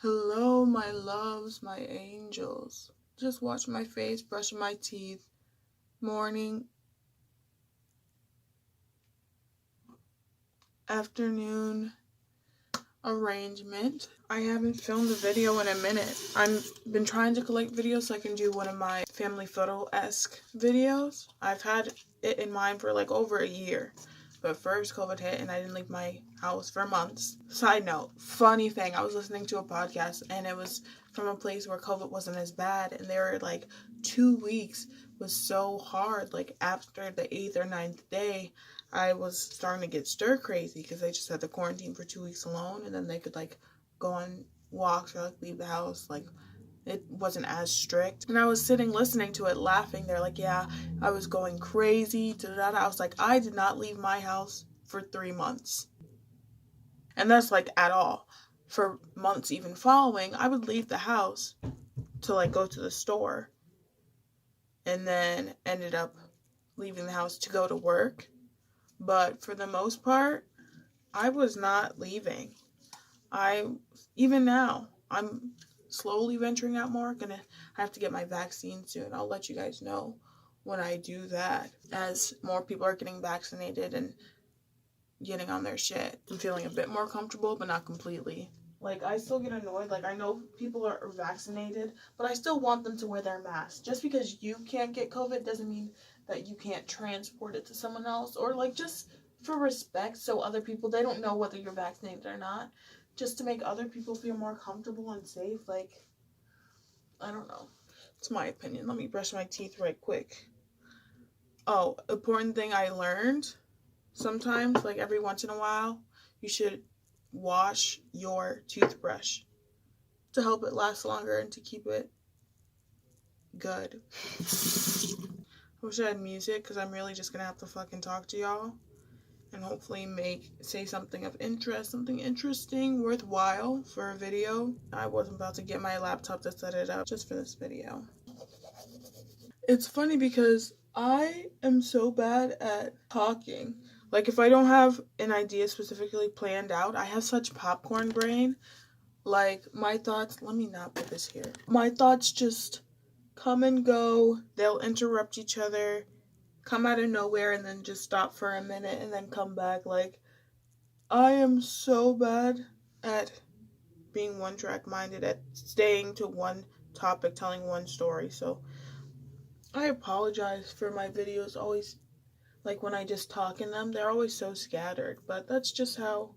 Hello, my loves, my angels. Just washing my face, brushing my teeth. Morning, afternoon arrangement. I haven't filmed a video in a minute. I've been trying to collect videos so I can do one of my family photo-esque videos. I've had it in mind for like over a year. But first COVID hit and I didn't leave my house for months. Side note, funny thing, I was listening to a podcast and it was from a place where COVID wasn't as bad, and they were like 2 weeks was so hard. Like after the 8th or 9th day, I was starting to get stir crazy because they just had to quarantine for 2 weeks alone, and then they could like go on walks or like leave the house. Like it wasn't as strict. And I was sitting listening to it laughing. They're like, yeah, I was going crazy. I was like, I did not leave my house for 3 months. And that's like at all. For months even following, I would leave the house to like go to the store, and then ended up leaving the house to go to work. But for the most part, I was not leaving. Even now, I'm slowly venturing out more. I have to get my vaccine soon. I'll let you guys know when I do that, as more people are getting vaccinated and getting on their shit. I'm feeling a bit more comfortable, but not completely. Like, I still get annoyed. Like, I know people are vaccinated, but I still want them to wear their mask. Just because you can't get COVID doesn't mean that you can't transport it to someone else. Or, like, just for respect, so other people, they don't know whether you're vaccinated or not. Just to make other people feel more comfortable and safe. Like, I don't know. It's my opinion. Let me brush my teeth right quick. Oh, important thing I learned. Sometimes, like every once in a while, you should wash your toothbrush to help it last longer and to keep it good. I wish I had music, because I'm really just gonna have to fucking talk to y'all and hopefully say something of interest, something interesting, worthwhile for a video. I wasn't about to get my laptop to set it up just for this video. It's funny because I am so bad at talking. Like, if I don't have an idea specifically planned out, I have such popcorn brain. Like, my thoughts, let me not put this here. My thoughts just come and go. They'll interrupt each other, come out of nowhere, and then just stop for a minute and then come back. Like, I am so bad at being one-track minded, at staying to one topic, telling one story. So I apologize for my videos always, like when I just talk in them, they're always so scattered. But that's just how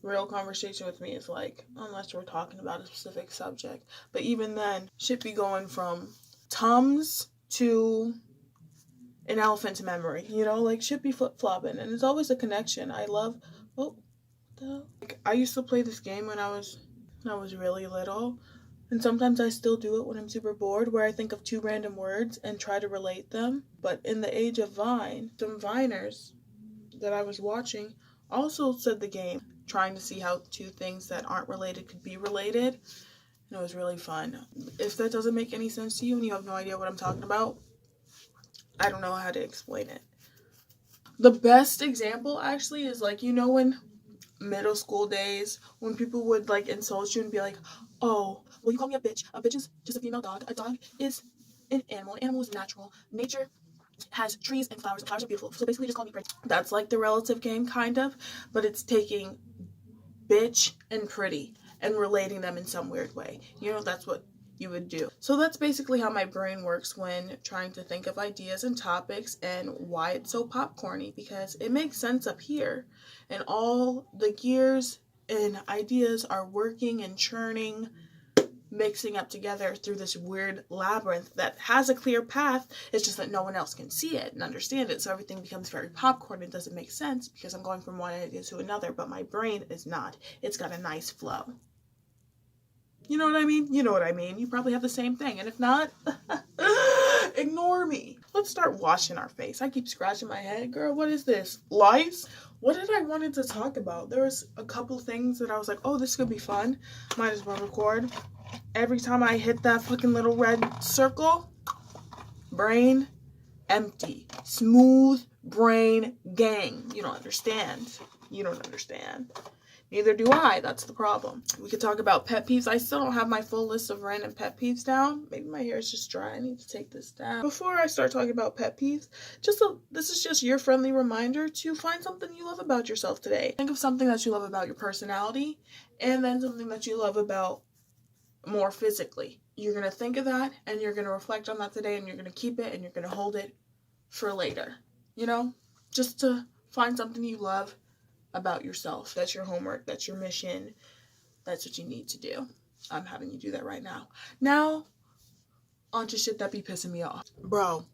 real conversation with me is like, unless we're talking about a specific subject. But even then, shit be going from Tums to an elephant's memory, you know, like shit be flip-flopping, and it's always a connection. I love, like, I used to play this game when I was really little, and sometimes I still do it when I'm super bored, where I think of 2 random words and try to relate them. But in the age of Vine, some Viners that I was watching also said the game, trying to see how 2 things that aren't related could be related. And it was really fun. If that doesn't make any sense to you and you have no idea what I'm talking about, I don't know how to explain it. The best example actually is, like, you know, when middle school days, when people would like insult you and be like, oh, well, you call me a bitch. A bitch is just a female dog. A dog is an animal. An animal is natural. Nature has trees and flowers. Flowers are beautiful. So basically just call me pretty. That's like the relative game, kind of, but it's taking bitch and pretty and relating them in some weird way. You know, that's what you would do. So that's basically how my brain works when trying to think of ideas and topics, and why it's so popcorny, because it makes sense up here and all the gears and ideas are working and churning, mixing up together through this weird labyrinth that has a clear path. It's just that no one else can see it and understand it, so everything becomes very popcorn. It doesn't make sense because I'm going from one idea to another, but my brain is not. It's got a nice flow. You know what I mean? You know what I mean. You probably have the same thing, and if not, ignore me. Let's start washing our face. I keep scratching my head. Girl, what is this? Lice? What did I wanted to talk about? There was a couple things that I was like, oh, this could be fun. Might as well record. Every time I hit that fucking little red circle, brain empty. Smooth brain gang. You don't understand. You don't understand. Neither do I. That's the problem. We could talk about pet peeves. I still don't have my full list of random pet peeves down. Maybe my hair is just dry. I need to take this down. Before I start talking about pet peeves, this is just your friendly reminder to find something you love about yourself today. Think of something that you love about your personality, and then something that you love about more physically. You're going to think of that, and you're going to reflect on that today, and you're going to keep it, and you're going to hold it for later. You know? Just to find something you love about yourself. That's your homework. That's your mission. That's what you need to do. I'm having you do that right now. Now, on to shit that be pissing me off. Bro,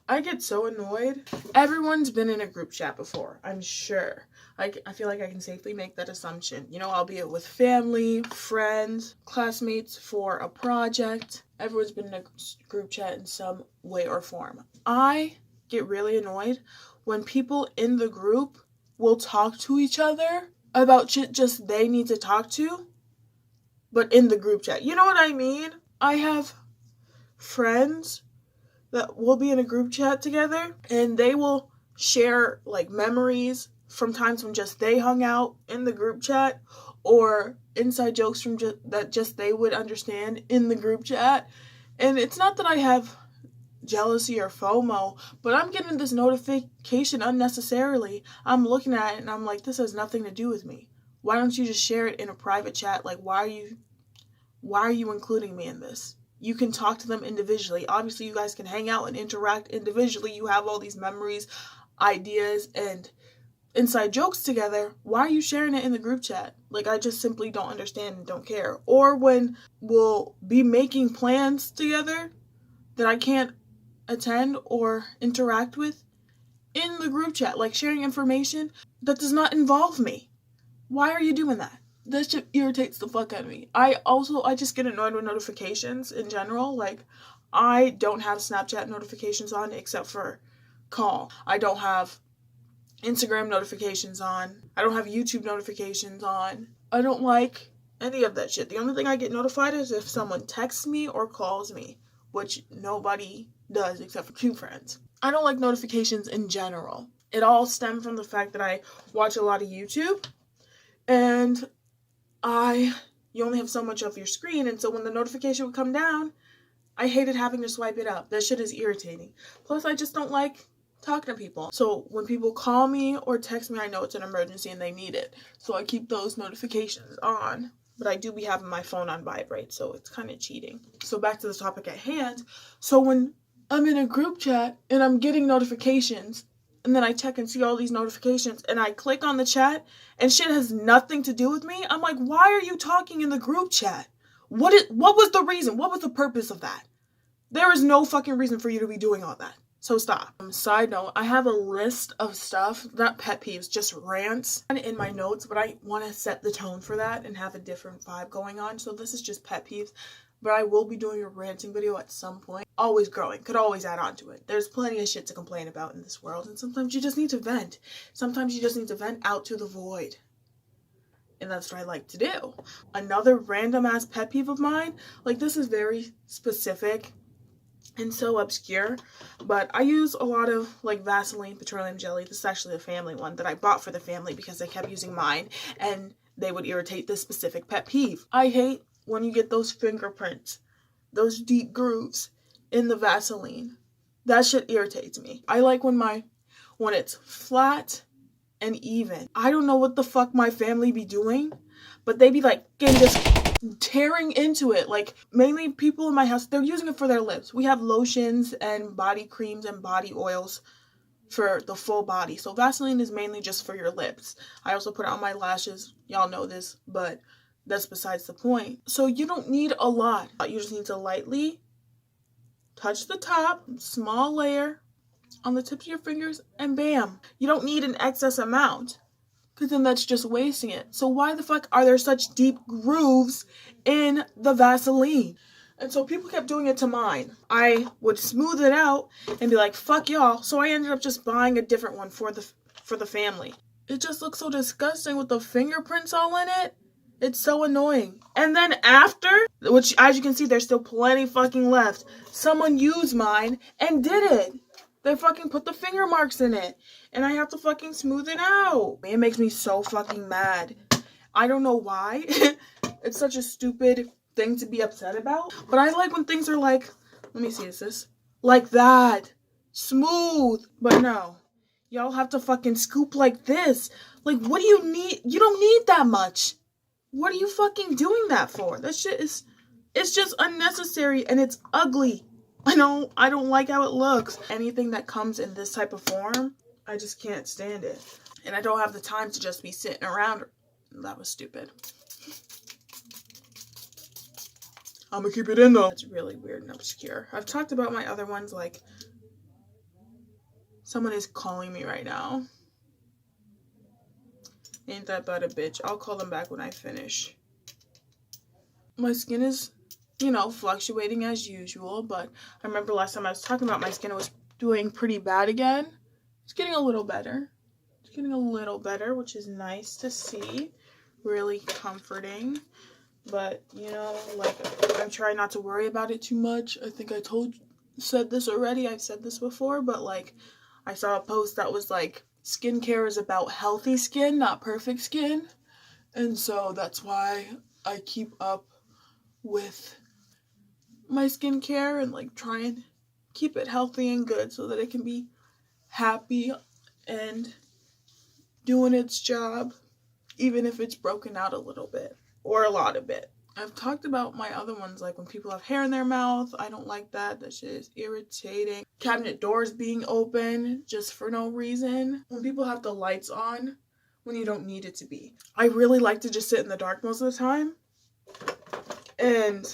I get so annoyed. Everyone's been in a group chat before, I'm sure. I feel like I can safely make that assumption. You know, albeit with family, friends, classmates for a project. Everyone's been in a group chat in some way or form. I get really annoyed when people in the group will talk to each other about shit just they need to talk to, but in the group chat. You know what I mean? I have friends that will be in a group chat together, and they will share like memories from times when just they hung out in the group chat, or inside jokes from just they would understand in the group chat. And it's not that I have jealousy or FOMO, but I'm getting this notification unnecessarily. I'm looking at it and I'm like, this has nothing to do with me. Why don't you just share it in a private chat? Like, why are you including me in this? You can talk to them individually. Obviously, you guys can hang out and interact individually. You have all these memories, ideas, and inside jokes together. Why are you sharing it in the group chat? Like, I just simply don't understand and don't care. Or when we'll be making plans together that I can't attend or interact with in the group chat, like sharing information that does not involve me. Why are you doing that? That shit irritates the fuck out of me. I just get annoyed with notifications in general. Like, I don't have Snapchat notifications on except for call. I don't have Instagram notifications on. I don't have YouTube notifications on. I don't like any of that shit. The only thing I get notified is if someone texts me or calls me, which nobody does except for two friends. I don't like notifications in general. It all stems from the fact that I watch a lot of YouTube, and you only have so much of your screen, and so when the notification would come down, I hated having to swipe it up. That shit is irritating. Plus, I just don't like talking to people. So when people call me or text me, I know it's an emergency and they need it. So I keep those notifications on. But I do be having my phone on vibrate, so it's kind of cheating. So back to the topic at hand. So when I'm in a group chat and I'm getting notifications, and then I check and see all these notifications, and I click on the chat, and shit has nothing to do with me, I'm like, why are you talking in the group chat? What was the reason? What was the purpose of that? There is no fucking reason for you to be doing all that. So stop. Side note, I have a list of stuff, not pet peeves, just rants in my notes, but I want to set the tone for that and have a different vibe going on. So this is just pet peeves, but I will be doing a ranting video at some point. Always growing, could always add on to it. There's plenty of shit to complain about in this world, and sometimes you just need to vent. Sometimes you just need to vent out to the void. And that's what I like to do. Another random ass pet peeve of mine, like this is very specific and so obscure, but I use a lot of like Vaseline petroleum jelly. This is actually a family one that I bought for the family because they kept using mine and they would irritate this specific pet peeve. I hate when you get those fingerprints, those deep grooves in the Vaseline. That shit irritates me. I like when it's flat and even. I don't know what the fuck my family be doing, but they be like getting this tearing into it. Like, mainly people in my house, they're using it for their lips. We have lotions and body creams and body oils for the full body. So Vaseline is mainly just for your lips. I also put it on my lashes. Y'all know this, but that's besides the point. So you don't need a lot. You just need to lightly touch the top, small layer on the tips of your fingers, and bam. You don't need an excess amount, because then that's just wasting it. So why the fuck are there such deep grooves in the Vaseline? And so people kept doing it to mine. I would smooth it out and be like, fuck y'all. So I ended up just buying a different one for the family. It just looks so disgusting with the fingerprints all in it. It's so annoying. And then after, which as you can see, there's still plenty fucking left, someone used mine and did it. They fucking put the finger marks in it. And I have to fucking smooth it out. It makes me so fucking mad. I don't know why. It's such a stupid thing to be upset about. But I like when things are like, let me see, is this? Like that. Smooth. But no. Y'all have to fucking scoop like this. Like, what do you need? You don't need that much. What are you fucking doing that for? That shit is, it's just unnecessary and it's ugly. I don't like how it looks. Anything that comes in this type of form, I just can't stand it. And I don't have the time to just be sitting around. That was stupid. I'm gonna keep it in though. It's really weird and obscure. I've talked about my other ones, like, someone is calling me right now. Ain't that bad a bitch? I'll call them back when I finish. My skin is, you know, fluctuating as usual, but I remember last time I was talking about my skin, it was doing pretty bad again. It's getting a little better. It's getting a little better, which is nice to see. Really comforting. But, you know, like, I'm trying not to worry about it too much. I think I said this already. I've said this before, but, like, I saw a post that was like, skincare is about healthy skin, not perfect skin. And so that's why I keep up with my skincare and, like, try and keep it healthy and good so that it can be happy and doing its job, even if it's broken out a little bit or a lot of it. I've talked about my other ones, like when people have hair in their mouth. I don't like that. That shit is irritating. Cabinet doors being open just for no reason. When people have the lights on when you don't need it to be. I really like to just sit in the dark most of the time. And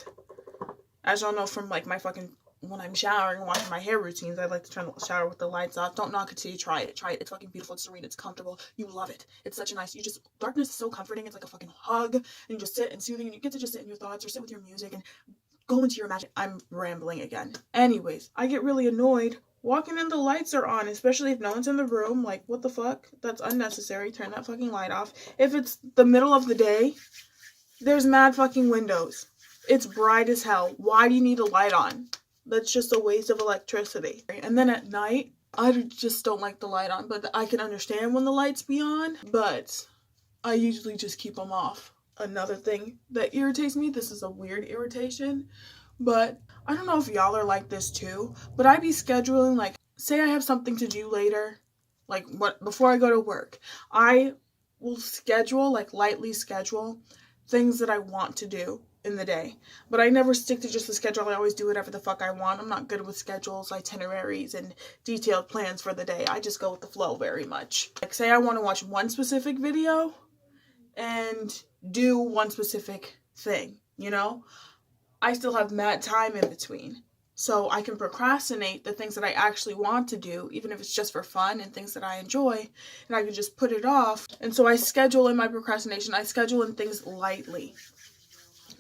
as y'all know from, like, my fucking, when I'm showering and watching my hair routines, I like to turn the shower with the lights off. Don't knock it till you try it. Try it. It's fucking beautiful. It's serene. It's comfortable. You love it. It's such a nice, darkness is so comforting. It's like a fucking hug. And you just sit and soothing, and you get to just sit in your thoughts or sit with your music and go into your imagination. I'm rambling again. Anyways, I get really annoyed walking in, the lights are on, especially if no one's in the room. Like, what the fuck? That's unnecessary. Turn that fucking light off. If it's the middle of the day, there's mad fucking windows. It's bright as hell. Why do you need a light on? That's just a waste of electricity. And then at night, I just don't like the light on, but I can understand when the lights be on, but I usually just keep them off. Another thing that irritates me, this is a weird irritation, but I don't know if y'all are like this too, but I be scheduling, like, say I have something to do later, like, before I go to work, I will schedule, like, lightly schedule things that I want to do in the day, but I never stick to just the schedule. I always do whatever the fuck I want. I'm not good with schedules, itineraries, and detailed plans for the day. I just go with the flow very much. Like, say I want to watch one specific video and do one specific thing, you know? I still have mad time in between. So I can procrastinate the things that I actually want to do, even if it's just for fun and things that I enjoy, and I can just put it off. And so I schedule in my procrastination, I schedule in things lightly.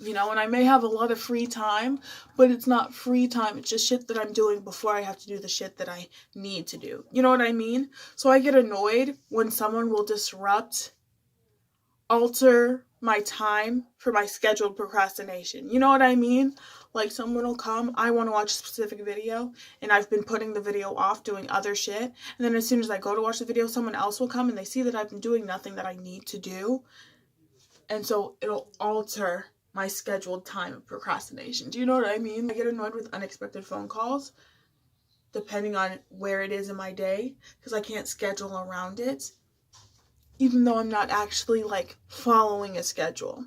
You know, and I may have a lot of free time, but it's not free time. It's just shit that I'm doing before I have to do the shit that I need to do. You know what I mean? So I get annoyed when someone will alter my time for my scheduled procrastination. You know what I mean? Like, someone will come, I want to watch a specific video, and I've been putting the video off doing other shit. And then as soon as I go to watch the video, someone else will come and they see that I've been doing nothing that I need to do. And so it'll alter my scheduled time of procrastination. Do you know what I mean? I get annoyed with unexpected phone calls, depending on where it is in my day, because I can't schedule around it, even though I'm not actually, like, following a schedule.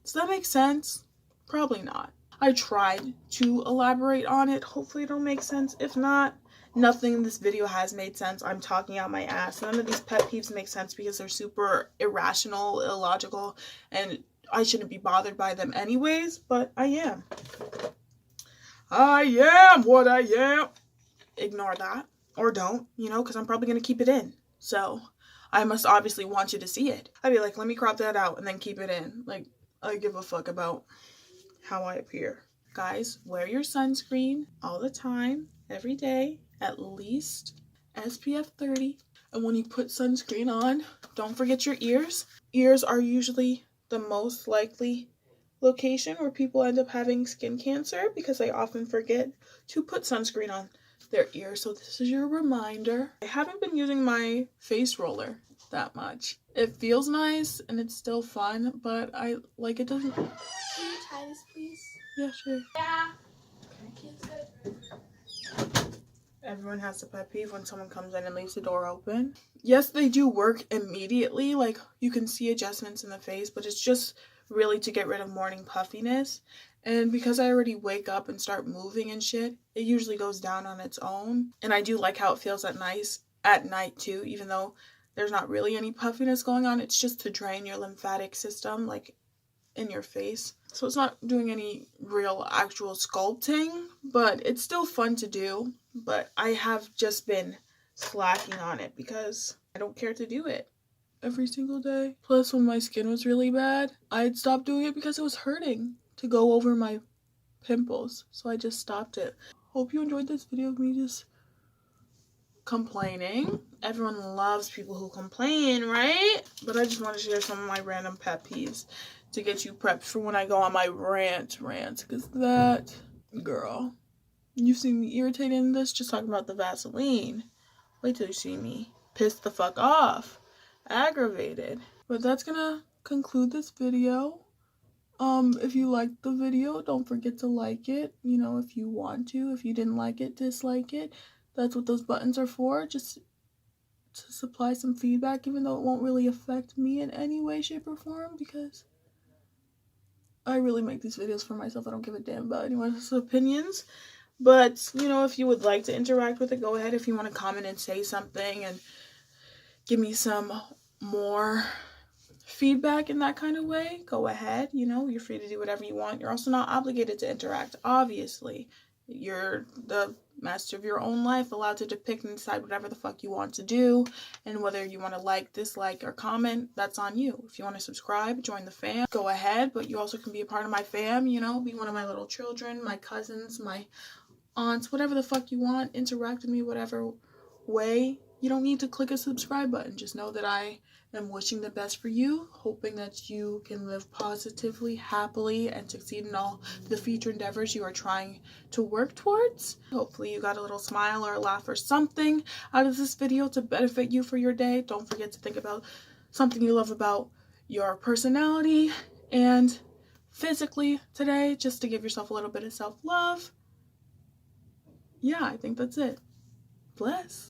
Does that make sense? Probably not. I tried to elaborate on it. Hopefully it'll make sense. If not, nothing in this video has made sense. I'm talking out my ass. None of these pet peeves make sense because they're super irrational, illogical, and I shouldn't be bothered by them anyways, but I am. I am what I am. Ignore that. Or don't, you know, because I'm probably going to keep it in. So I must obviously want you to see it. I'd be like, let me crop that out and then keep it in. Like, I give a fuck about how I appear. Guys, wear your sunscreen all the time, every day, at least SPF 30. And when you put sunscreen on, don't forget your ears. Ears are usually the most likely location where people end up having skin cancer because they often forget to put sunscreen on. their ears. So this is your reminder. I haven't been using my face roller that much. It feels nice and it's still fun, but I like it doesn't. Can you tie this, please? Yeah, sure. Yeah. Okay. Everyone has a pet peeve when someone comes in and leaves the door open. Yes, they do work immediately. Like, you can see adjustments in the face, but it's just really to get rid of morning puffiness. And because I already wake up and start moving and shit, it usually goes down on its own. And I do like how it feels at night too, even though there's not really any puffiness going on. It's just to drain your lymphatic system, like in your face. So it's not doing any real actual sculpting, but it's still fun to do. But I have just been slacking on it because I don't care to do it every single day. Plus, when my skin was really bad, I'd stopped doing it because it was hurting to go over my pimples. So I just stopped it. Hope you enjoyed this video of me just complaining. Everyone loves people who complain, right? But I just want to share some of my random pet peeves to get you prepped for when I go on my rant, because that, girl, you've seen me irritated in this, just talking about the Vaseline. Wait till you see me pissed the fuck off, aggravated. But that's gonna conclude this video. If you liked the video, don't forget to like it, you know, if you want to. If you didn't like it, dislike it. That's what those buttons are for, just to supply some feedback, even though it won't really affect me in any way, shape, or form, because I really make these videos for myself. I don't give a damn about anyone else's opinions. But, you know, if you would like to interact with it, go ahead. If you want to comment and say something and give me some more feedback in that kind of way, go ahead. You know, you're free to do whatever you want. You're also not obligated to interact, obviously. You're the master of your own life, allowed to depict and decide whatever the fuck you want to do. And whether you want to like, dislike, or comment, that's on you. If you want to subscribe, join the fam, go ahead. But you also can be a part of my fam, you know, be one of my little children, my cousins, my aunts, whatever the fuck you want. Interact with me whatever way. You don't need to click a subscribe button. Just know that I am wishing the best for you, hoping that you can live positively, happily, and succeed in all the future endeavors you are trying to work towards. Hopefully you got a little smile or a laugh or something out of this video to benefit you for your day. Don't forget to think about something you love about your personality and physically today, just to give yourself a little bit of self-love. Yeah, I think that's it. Bless.